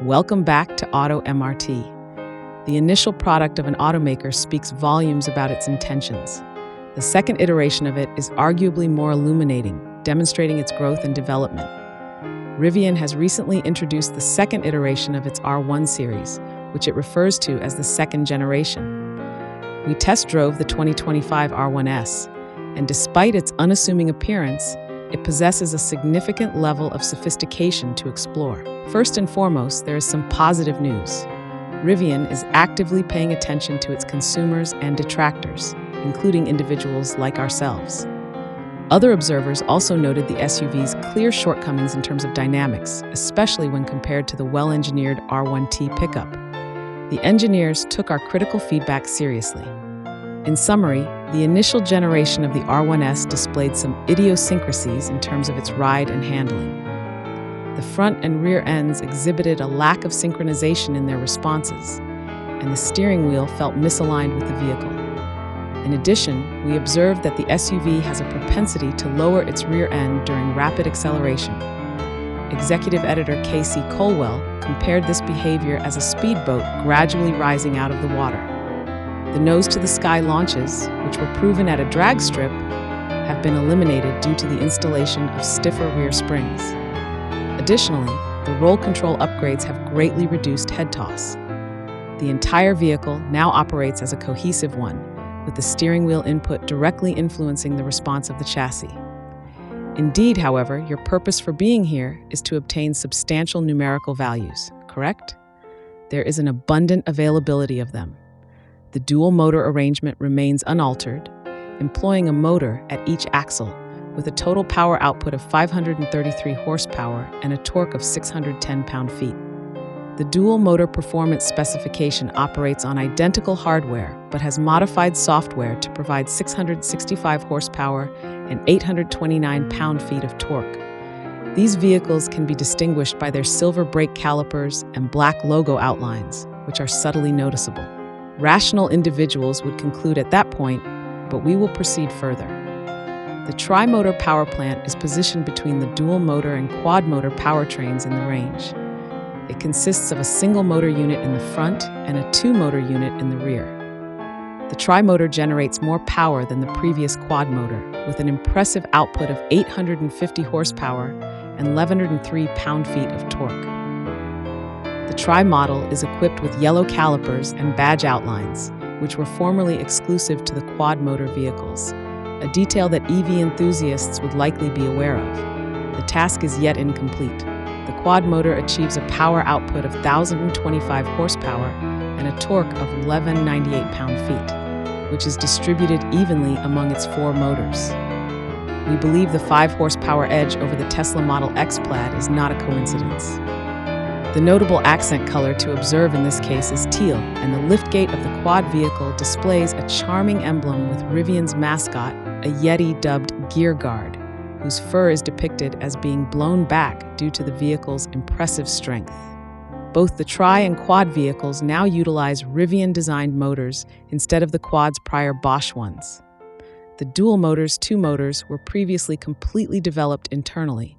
Welcome back to Auto MRT. The initial product of an automaker speaks volumes about its intentions. The second iteration of it is arguably more illuminating, demonstrating its growth and development. Rivian has recently introduced the second iteration of its R1 series, which it refers to as the second generation. We test drove the 2025 R1S, and despite its unassuming appearance, it possesses a significant level of sophistication to explore. First and foremost, there is some positive news. Rivian is actively paying attention to its consumers and detractors, including individuals like ourselves. Other observers also noted the SUV's clear shortcomings in terms of dynamics, especially when compared to the well-engineered R1T pickup. The engineers took our critical feedback seriously. In summary, the initial generation of the R1S displayed some idiosyncrasies in terms of its ride and handling. The front and rear ends exhibited a lack of synchronization in their responses, and the steering wheel felt misaligned with the vehicle. In addition, we observed that the SUV has a propensity to lower its rear end during rapid acceleration. Executive editor Casey Colwell compared this behavior as a speedboat gradually rising out of the water. The nose-to-the-sky launches, which were proven at a drag strip, have been eliminated due to the installation of stiffer rear springs. Additionally, the roll control upgrades have greatly reduced head toss. The entire vehicle now operates as a cohesive one, with the steering wheel input directly influencing the response of the chassis. Indeed, however, your purpose for being here is to obtain substantial numerical values, correct? There is an abundant availability of them. The dual motor arrangement remains unaltered, employing a motor at each axle, with a total power output of 533 horsepower and a torque of 610 pound-feet. The dual motor performance specification operates on identical hardware, but has modified software to provide 665 horsepower and 829 pound-feet of torque. These vehicles can be distinguished by their silver brake calipers and black logo outlines, which are subtly noticeable. Rational individuals would conclude at that point, but we will proceed further. The tri-motor power plant is positioned between the dual motor and quad motor powertrains in the range. It consists of a single motor unit in the front and a two-motor unit in the rear. The tri-motor generates more power than the previous quad motor, with an impressive output of 850 horsepower and 1,103 pound-feet of torque. The tri-model is equipped with yellow calipers and badge outlines, which were formerly exclusive to the quad motor vehicles, a detail that EV enthusiasts would likely be aware of. The task is yet incomplete. The quad motor achieves a power output of 1,025 horsepower and a torque of 1,198 pound-feet, which is distributed evenly among its four motors. We believe the 5-horsepower edge over the Tesla Model X Plaid is not a coincidence. The notable accent color to observe in this case is teal, and the liftgate of the quad vehicle displays a charming emblem with Rivian's mascot, a Yeti dubbed Gear Guard, whose fur is depicted as being blown back due to the vehicle's impressive strength. Both the tri and quad vehicles now utilize Rivian-designed motors instead of the quad's prior Bosch ones. The dual motors, two motors, were previously completely developed internally,